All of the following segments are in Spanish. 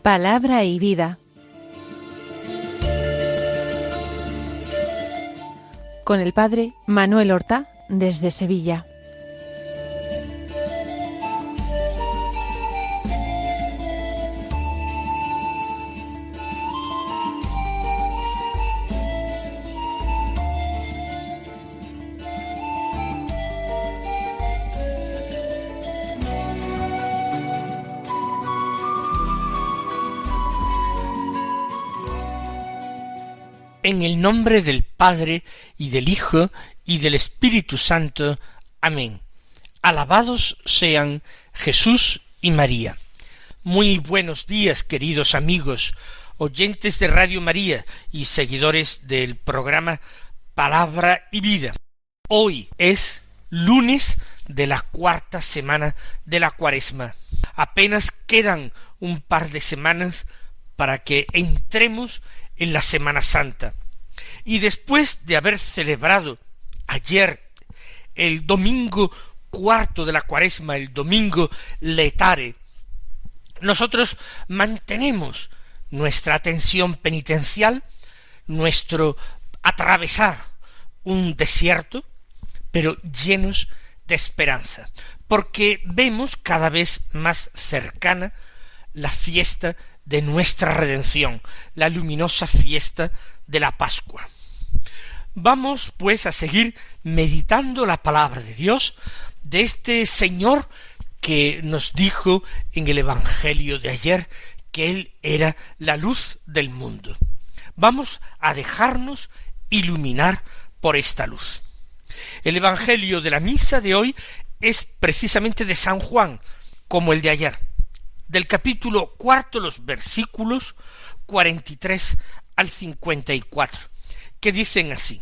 Palabra y vida. Con el padre Manuel Horta, desde Sevilla. En el nombre del Padre, y del Hijo, y del Espíritu Santo. Amén. Alabados sean Jesús y María. Muy buenos días, queridos amigos, oyentes de Radio María y seguidores del programa Palabra y Vida. Hoy es lunes de la cuarta semana de la Cuaresma. Apenas quedan un par de semanas para que entremos en la Semana Santa. Y después de haber celebrado ayer el domingo cuarto de la Cuaresma, el domingo letare, nosotros mantenemos nuestra atención penitencial, nuestro atravesar un desierto, pero llenos de esperanza, porque vemos cada vez más cercana la fiesta de nuestra redención, la luminosa fiesta de la Pascua. Vamos pues a seguir meditando la palabra de Dios, de este Señor que nos dijo en el Evangelio de ayer que Él era la luz del mundo. Vamos a dejarnos iluminar por esta luz. El Evangelio de la misa de hoy es precisamente de San Juan, como el de ayer, del capítulo cuarto, los versículos 43 al 54, que dicen así: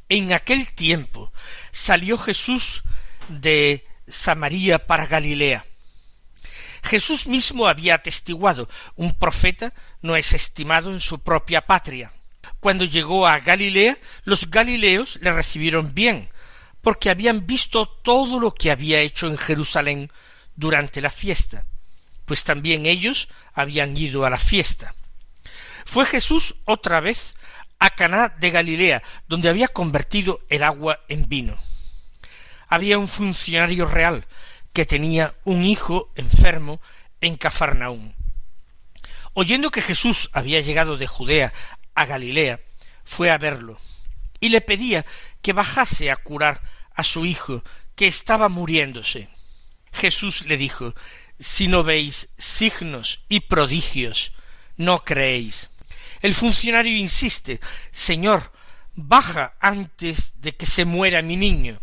En aquel tiempo salió Jesús de Samaria para Galilea. Jesús mismo había atestiguado: un profeta no es estimado en su propia patria. Cuando llegó a Galilea, los galileos le recibieron bien, porque habían visto todo lo que había hecho en Jerusalén durante la fiesta, pues también ellos habían ido a la fiesta. Fue Jesús otra vez a Caná de Galilea, donde había convertido el agua en vino. Había un funcionario real que tenía un hijo enfermo en Cafarnaúm. Oyendo que Jesús había llegado de Judea a Galilea, fue a verlo, y le pedía que bajase a curar a su hijo, que estaba muriéndose. Jesús le dijo: Si no veis signos y prodigios, no creéis. El funcionario insiste: Señor, baja antes de que se muera mi niño.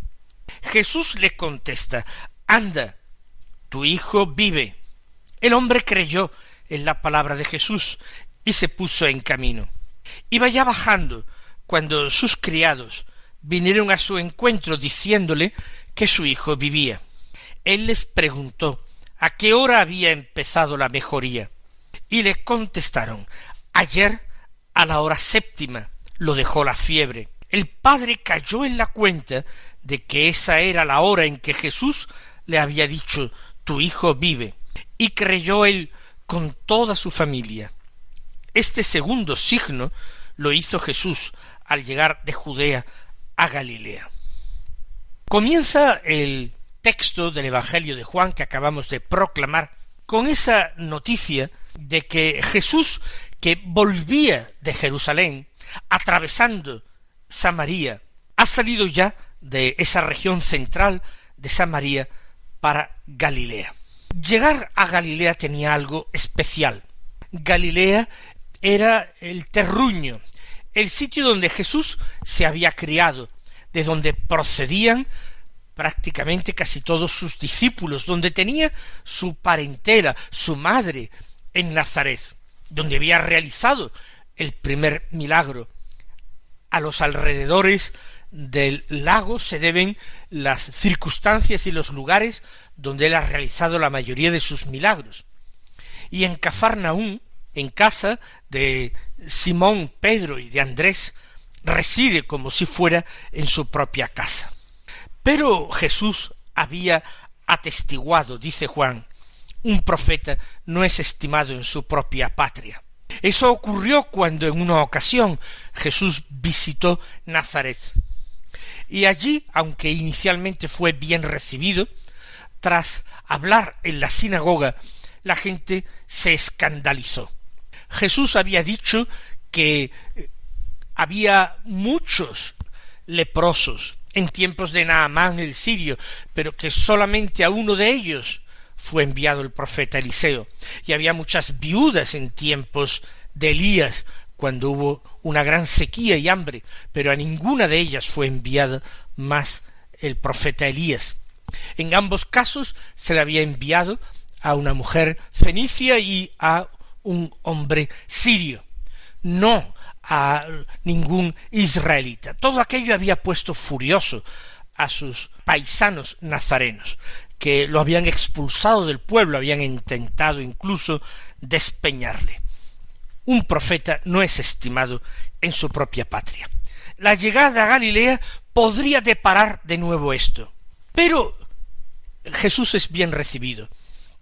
Jesús le contesta: Anda, tu hijo vive. El hombre creyó en la palabra de Jesús y se puso en camino. Iba ya bajando cuando sus criados vinieron a su encuentro diciéndole que su hijo vivía. Él les preguntó a qué hora había empezado la mejoría, y le contestaron: ayer a la hora séptima lo dejó la fiebre. El padre cayó en la cuenta de que esa era la hora en que Jesús le había dicho: tu hijo vive, y creyó él con toda su familia. Este segundo signo lo hizo Jesús al llegar de Judea a Galilea. Comienza el texto del Evangelio de Juan que acabamos de proclamar con esa noticia de que Jesús, que volvía de Jerusalén atravesando Samaria, ha salido ya de esa región central de Samaria para Galilea. Llegar a Galilea tenía algo especial. Galilea era el terruño, el sitio donde Jesús se había criado, de donde procedían prácticamente casi todos sus discípulos, donde tenía su parentela, su madre en Nazaret, donde había realizado el primer milagro. A los alrededores del lago se deben las circunstancias y los lugares donde él ha realizado la mayoría de sus milagros. Y en Cafarnaúm, en casa de Simón, Pedro y de Andrés, reside como si fuera en su propia casa. Pero Jesús había atestiguado, dice Juan, un profeta no es estimado en su propia patria. Eso ocurrió cuando en una ocasión Jesús visitó Nazaret. Y allí, aunque inicialmente fue bien recibido, tras hablar en la sinagoga, la gente se escandalizó. Jesús había dicho que había muchos leprosos en tiempos de Naamán el sirio, pero que solamente a uno de ellos fue enviado el profeta Eliseo, y había muchas viudas en tiempos de Elías, cuando hubo una gran sequía y hambre, pero a ninguna de ellas fue enviado más el profeta Elías. En ambos casos se le había enviado a una mujer fenicia y a un hombre sirio, no a ningún israelita. Todo aquello había puesto furioso a sus paisanos nazarenos, que lo habían expulsado del pueblo, habían intentado incluso despeñarle. Un profeta no es estimado en su propia patria. La llegada a Galilea podría deparar de nuevo esto, pero Jesús es bien recibido.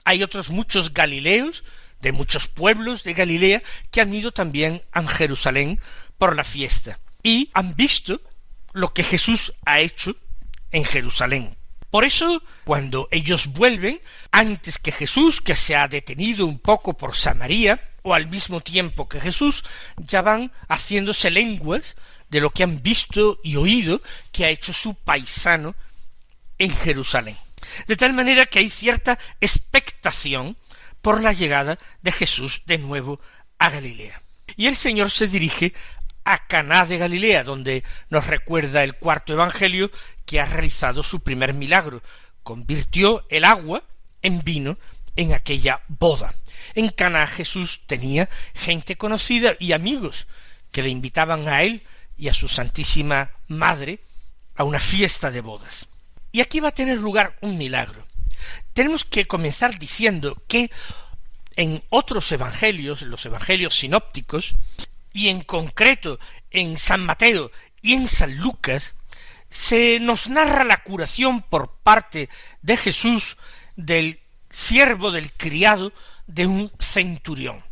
Hay otros muchos galileos, de muchos pueblos de Galilea, que han ido también a Jerusalén por la fiesta, y han visto lo que Jesús ha hecho en Jerusalén. Por eso, cuando ellos vuelven, antes que Jesús, que se ha detenido un poco por Samaria, o al mismo tiempo que Jesús, ya van haciéndose lenguas de lo que han visto y oído que ha hecho su paisano en Jerusalén. De tal manera que hay cierta expectación por la llegada de Jesús de nuevo a Galilea. Y el Señor se dirige a Caná de Galilea, donde nos recuerda el cuarto evangelio que ha realizado su primer milagro. Convirtió el agua en vino en aquella boda. En Caná Jesús tenía gente conocida y amigos que le invitaban a él y a su Santísima Madre a una fiesta de bodas. Y aquí va a tener lugar un milagro. Tenemos que comenzar diciendo que en otros evangelios, en los evangelios sinópticos, y en concreto en San Mateo y en San Lucas, se nos narra la curación por parte de Jesús del siervo, del criado de un centurión.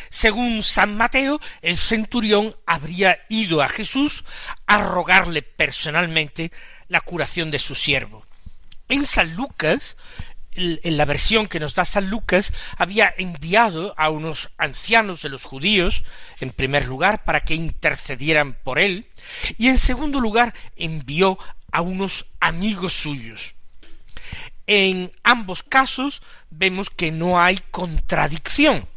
Según San Mateo, el centurión habría ido a Jesús a rogarle personalmente la curación de su siervo. En San Lucas, en la versión que nos da San Lucas, había enviado a unos ancianos de los judíos, en primer lugar, para que intercedieran por él, y en segundo lugar envió a unos amigos suyos. En ambos casos vemos que no hay contradicción.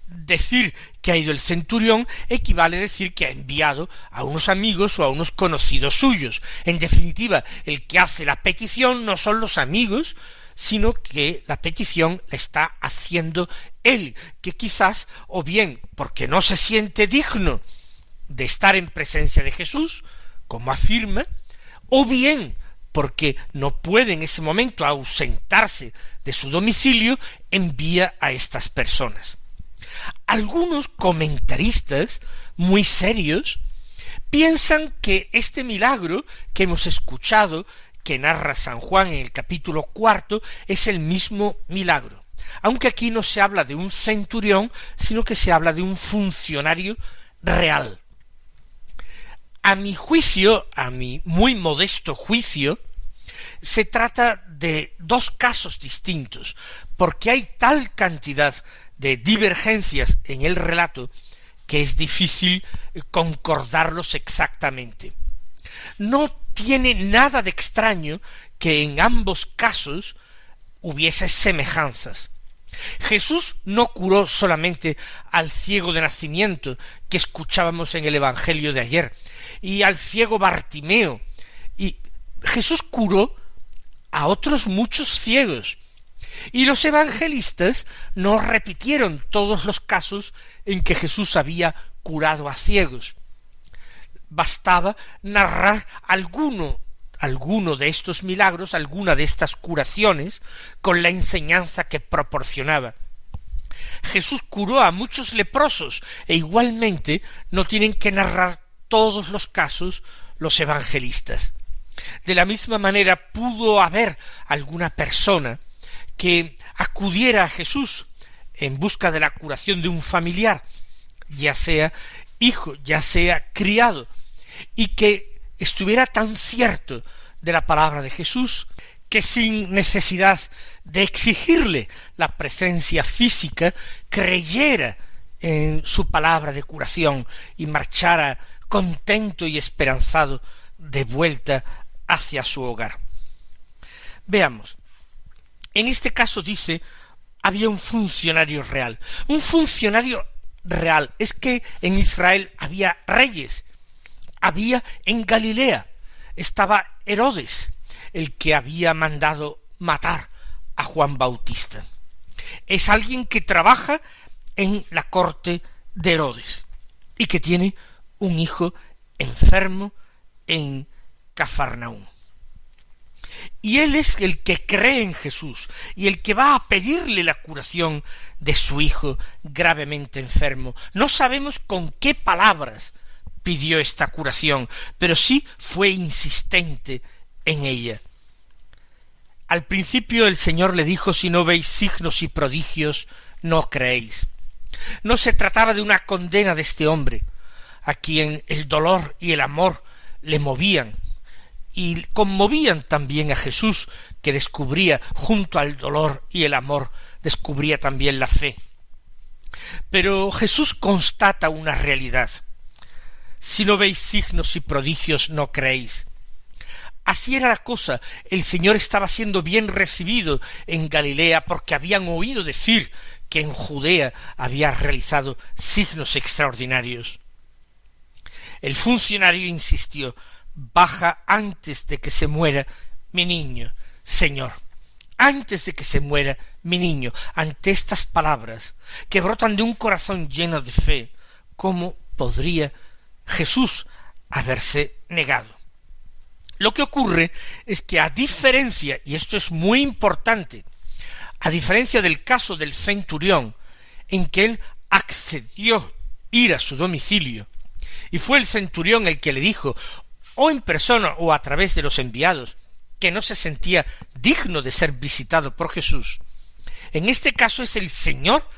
Decir que ha ido el centurión equivale a decir que ha enviado a unos amigos o a unos conocidos suyos. En definitiva, el que hace la petición no son los amigos, sino que la petición la está haciendo él, que quizás, o bien porque no se siente digno de estar en presencia de Jesús, como afirma, o bien porque no puede en ese momento ausentarse de su domicilio, envía a estas personas. Algunos comentaristas muy serios piensan que este milagro que hemos escuchado, que narra San Juan en el capítulo 4, es el mismo milagro, aunque aquí no se habla de un centurión, sino que se habla de un funcionario real. A mi juicio, a mi muy modesto juicio, se trata de dos casos distintos, porque hay tal cantidad de divergencias en el relato que es difícil concordarlos exactamente. No tiene nada de extraño que en ambos casos hubiese semejanzas. Jesús no curó solamente al ciego de nacimiento que escuchábamos en el Evangelio de ayer, y al ciego Bartimeo, y Jesús curó a otros muchos ciegos, y los evangelistas no repitieron todos los casos en que Jesús había curado a ciegos. Bastaba narrar alguno de estos milagros, alguna de estas curaciones, con la enseñanza que proporcionaba. Jesús curó a muchos leprosos, e igualmente no tienen que narrar todos los casos los evangelistas. De la misma manera pudo haber alguna persona que acudiera a Jesús en busca de la curación de un familiar, ya sea hijo, ya sea criado, y que estuviera tan cierto de la palabra de Jesús que sin necesidad de exigirle la presencia física, creyera en su palabra de curación y marchara contento y esperanzado de vuelta hacia su hogar. Veamos, en este caso dice, había un funcionario real. Un funcionario real es que en Israel había reyes, había en Galilea, estaba Herodes, el que había mandado matar a Juan Bautista. Es alguien que trabaja en la corte de Herodes y que tiene un hijo enfermo en Cafarnaúm. Y él es el que cree en Jesús y el que va a pedirle la curación de su hijo gravemente enfermo. No sabemos con qué palabras pidió esta curación, pero sí fue insistente en ella. Al principio el Señor le dijo: si no veis signos y prodigios, no creéis. No se trataba de una condena de este hombre, a quien el dolor y el amor le movían, y conmovían también a Jesús, que descubría junto al dolor y el amor, descubría también la fe. Pero Jesús constata una realidad: si no veis signos y prodigios, no creéis. Así era la cosa. El Señor estaba siendo bien recibido en Galilea porque habían oído decir que en Judea había realizado signos extraordinarios. El funcionario insistió: baja antes de que se muera mi niño, Señor, antes de que se muera mi niño. Ante estas palabras que brotan de un corazón lleno de fe, ¿cómo podría Jesús haberse negado? Lo que ocurre es que, a diferencia, y esto es muy importante, a diferencia del caso del centurión, en que él accedió ir a su domicilio, y fue el centurión el que le dijo, o en persona o a través de los enviados, que no se sentía digno de ser visitado por Jesús, en este caso es el Señor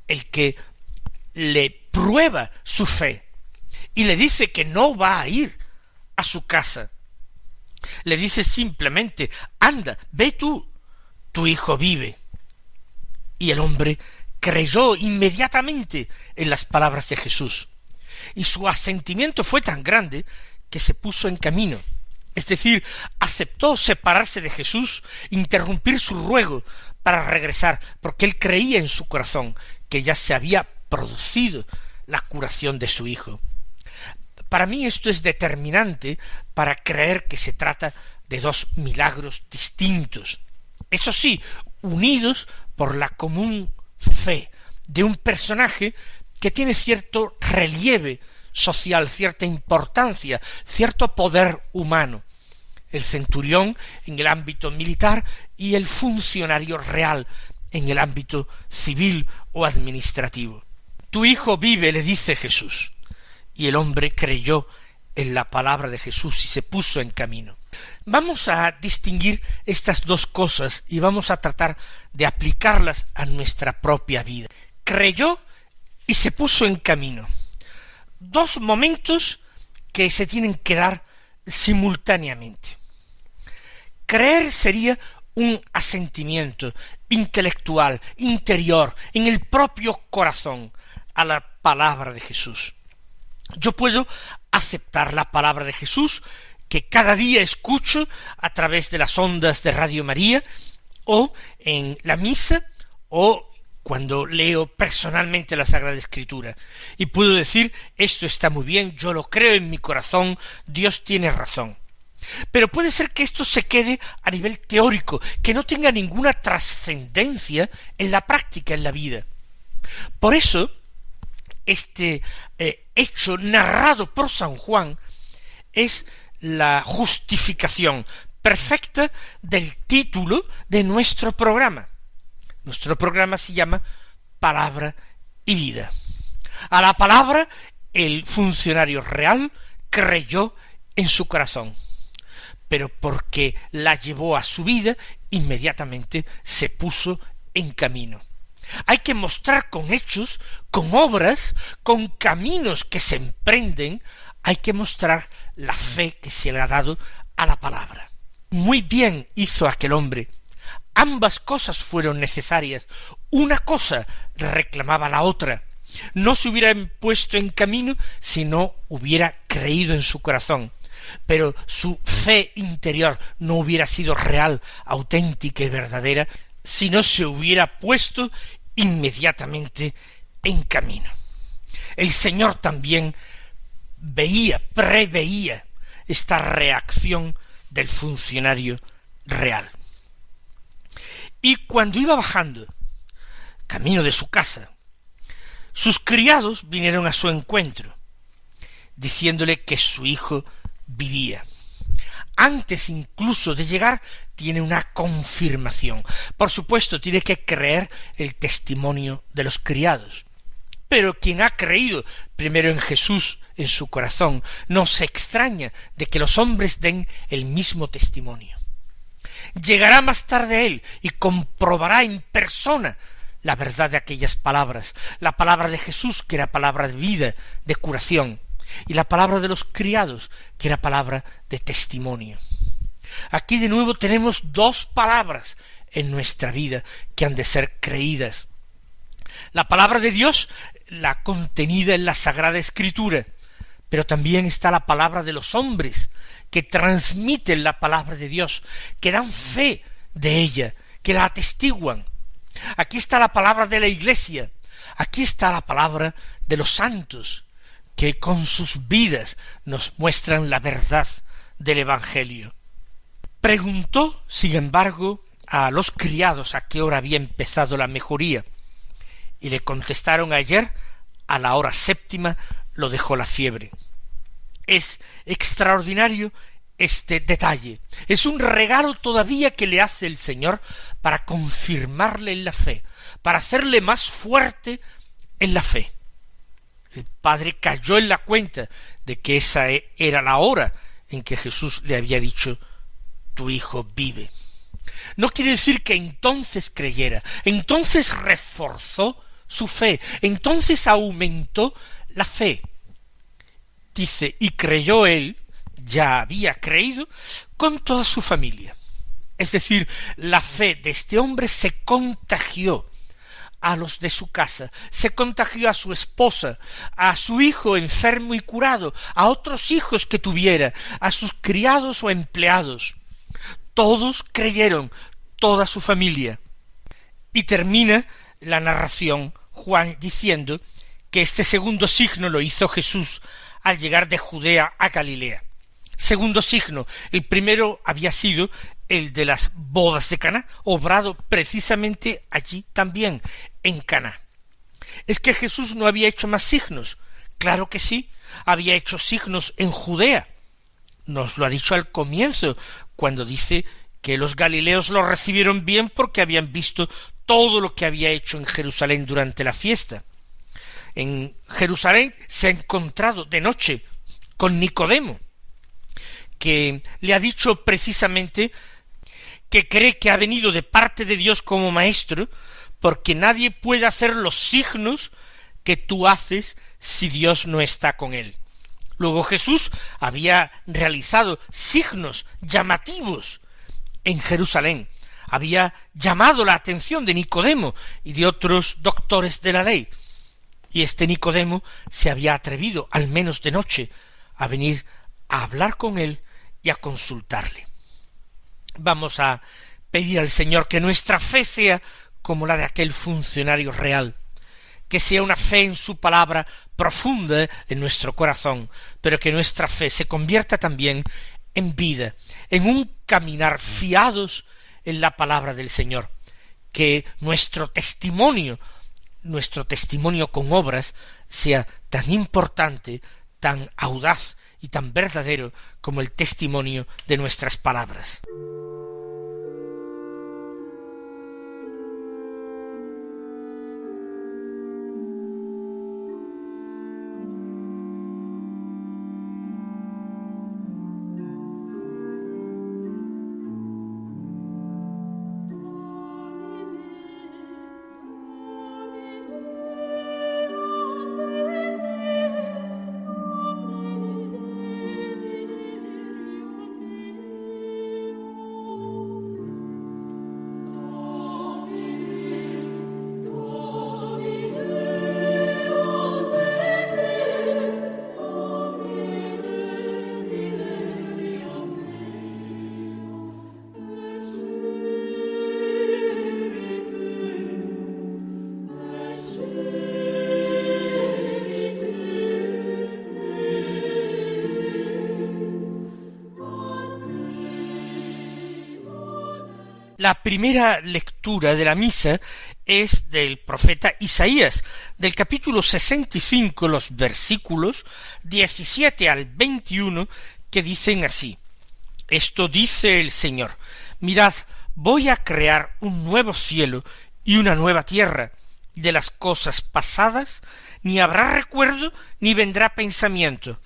el que le prueba su fe, y le dice que no va a ir a su casa. Le dice simplemente: anda, ve tú, tu hijo vive. Y el hombre creyó inmediatamente en las palabras de Jesús, y su asentimiento fue tan grande que se puso en camino, es decir, aceptó separarse de Jesús, interrumpir su ruego para regresar, porque él creía en su corazón que ya se había producido la curación de su hijo. Para mí esto es determinante para creer que se trata de dos milagros distintos, eso sí, unidos por la común fe de un personaje que tiene cierto relieve social, cierta importancia, cierto poder humano: el centurión en el ámbito militar y el funcionario real en el ámbito civil o administrativo. Tu hijo vive, le dice Jesús. Y el hombre creyó en la palabra de Jesús y se puso en camino. Vamos a distinguir estas dos cosas y vamos a tratar de aplicarlas a nuestra propia vida. Creyó y se puso en camino. Dos momentos que se tienen que dar simultáneamente. Creer sería un asentimiento intelectual, interior, en el propio corazón, a la palabra de Jesús. Yo puedo aceptar la palabra de Jesús, que cada día escucho a través de las ondas de Radio María, o en la misa, o cuando leo personalmente la Sagrada Escritura, y puedo decir: esto está muy bien, yo lo creo en mi corazón, Dios tiene razón. Pero puede ser que esto se quede a nivel teórico, que no tenga ninguna trascendencia en la práctica, en la vida. Por eso, este hecho narrado por San Juan es la justificación perfecta del título de nuestro programa. Nuestro programa se llama Palabra y Vida. A la palabra, el funcionario real creyó en su corazón. pero porque la llevó a su vida, inmediatamente se puso en camino. Hay que mostrar con hechos, con obras, con caminos que se emprenden, hay que mostrar la fe que se le ha dado a la palabra. Muy bien hizo aquel hombre. Ambas cosas fueron necesarias. Una cosa reclamaba la otra. No se hubiera puesto en camino si no hubiera creído en su corazón. Pero su fe interior no hubiera sido real, auténtica y verdadera si no se hubiera puesto inmediatamente en camino. El Señor también preveía esta reacción del funcionario real. Y cuando iba bajando, camino de su casa, sus criados vinieron a su encuentro, diciéndole que su hijo vivía. Antes incluso de llegar, tiene una confirmación. Por supuesto, tiene que creer el testimonio de los criados. Pero quien ha creído primero en Jesús en su corazón, no se extraña de que los hombres den el mismo testimonio. Llegará más tarde él y comprobará en persona la verdad de aquellas palabras, la palabra de Jesús, que era palabra de vida, de curación, y la palabra de los criados, que era palabra de testimonio. Aquí de nuevo tenemos dos palabras en nuestra vida que han de ser creídas. La palabra de Dios, la contenida en la Sagrada Escritura, pero también está la palabra de los hombres, que transmiten la palabra de Dios, que dan fe de ella, que la atestiguan. Aquí está la palabra de la Iglesia, aquí está la palabra de los santos, que con sus vidas nos muestran la verdad del Evangelio. Preguntó, sin embargo, a los criados a qué hora había empezado la mejoría, y le contestaron: ayer, a la hora 7, lo dejó la fiebre. Es extraordinario este detalle. Es un regalo todavía que le hace el Señor para confirmarle en la fe, para hacerle más fuerte en la fe. El padre cayó en la cuenta de que esa era la hora en que Jesús le había dicho: tu hijo vive. No quiere decir que entonces creyera, entonces reforzó su fe, entonces aumentó la fe. Dice, y creyó él, ya había creído, con toda su familia. Es decir, la fe de este hombre se contagió a los de su casa, se contagió a su esposa, a su hijo enfermo y curado, a otros hijos que tuviera, a sus criados o empleados. Todos creyeron, toda su familia. Y termina la narración Juan diciendo que este segundo signo lo hizo Jesús al llegar de Judea a Galilea. Segundo signo, el primero había sido el de las bodas de Caná, obrado precisamente allí también, en Caná. ¿Es que Jesús no había hecho más signos? Claro que sí, había hecho signos en Judea. Nos lo ha dicho al comienzo, cuando dice que los galileos lo recibieron bien porque habían visto todo lo que había hecho en Jerusalén durante la fiesta. En Jerusalén se ha encontrado de noche con Nicodemo, que le ha dicho precisamente que cree que ha venido de parte de Dios como maestro, porque nadie puede hacer los signos que tú haces si Dios no está con él. Luego Jesús había realizado signos llamativos en Jerusalén, había llamado la atención de Nicodemo y de otros doctores de la ley, y este Nicodemo se había atrevido, al menos de noche, a venir a hablar con él y a consultarle. Vamos a pedir al Señor que nuestra fe sea como la de aquel funcionario real, que sea una fe en su palabra profunda en nuestro corazón, pero que nuestra fe se convierta también en vida, en un caminar fiados en la palabra del Señor, que nuestro testimonio con obras sea tan importante, tan audaz y tan verdadero como el testimonio de nuestras palabras. La primera lectura de la misa es del profeta Isaías, del capítulo 65, los versículos 17 al 21, que dicen así: Esto dice el Señor: mirad, voy a crear un nuevo cielo y una nueva tierra. De las cosas pasadas ni habrá recuerdo ni vendrá pensamiento.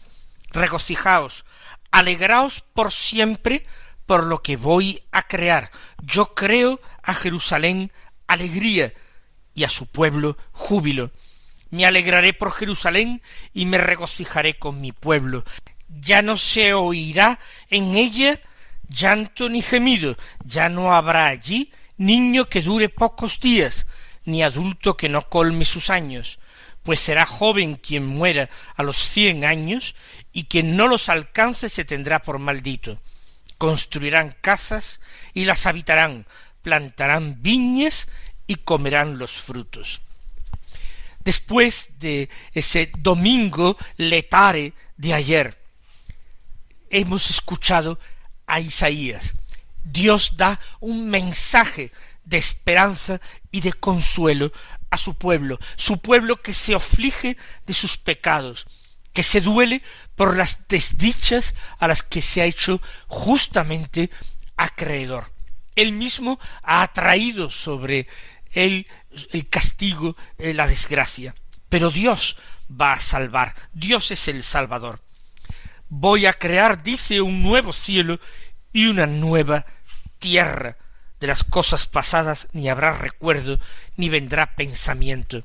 Regocijaos, alegraos por siempre por lo que voy a crear. Yo creo a Jerusalén alegría y a su pueblo júbilo. Me alegraré por Jerusalén y me regocijaré con mi pueblo. Ya no se oirá en ella llanto ni gemido, ya no habrá allí niño que dure pocos días, ni adulto que no colme sus años, pues será joven quien muera a los 100 años, y quien no los alcance se tendrá por maldito. Construirán casas y las habitarán, plantarán viñas y comerán los frutos. Después de ese domingo letare de ayer, hemos escuchado a Isaías. Dios da un mensaje de esperanza y de consuelo a su pueblo que se aflige de sus pecados, que se duele por las desdichas a las que se ha hecho justamente acreedor. Él mismo ha atraído sobre él el castigo, la desgracia, pero Dios va a salvar. Dios es el Salvador. Voy a crear, dice, un nuevo cielo y una nueva tierra. De las cosas pasadas ni habrá recuerdo, ni vendrá pensamiento.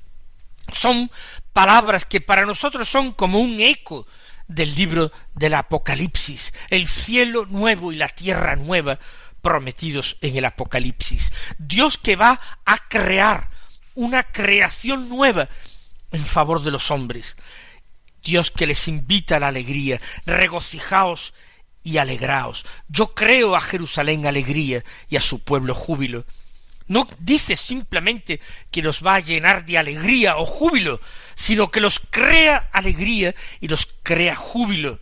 Son palabras que para nosotros son como un eco del libro del Apocalipsis, el cielo nuevo y la tierra nueva prometidos en el Apocalipsis. Dios que va a crear una creación nueva en favor de los hombres. Dios que les invita a la alegría. Regocijaos y alegraos. Yo creo a Jerusalén alegría y a su pueblo júbilo. No dice simplemente que los va a llenar de alegría o júbilo, sino que los crea alegría y los crea júbilo.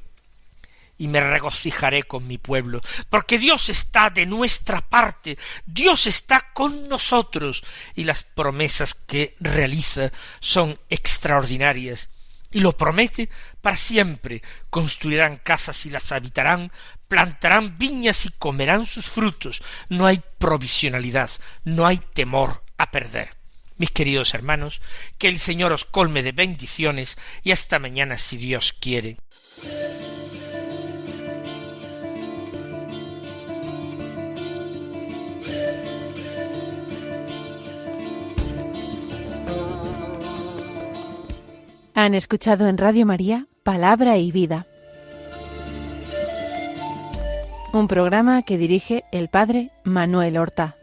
Y me regocijaré con mi pueblo, porque Dios está de nuestra parte, Dios está con nosotros, y las promesas que realiza son extraordinarias. Y lo promete para siempre. Construirán casas y las habitarán, plantarán viñas y comerán sus frutos. No hay provisionalidad, no hay temor a perder. Mis queridos hermanos, que el Señor os colme de bendiciones y hasta mañana si Dios quiere. Han escuchado en Radio María Palabra y Vida, un programa que dirige el Padre Manuel Horta.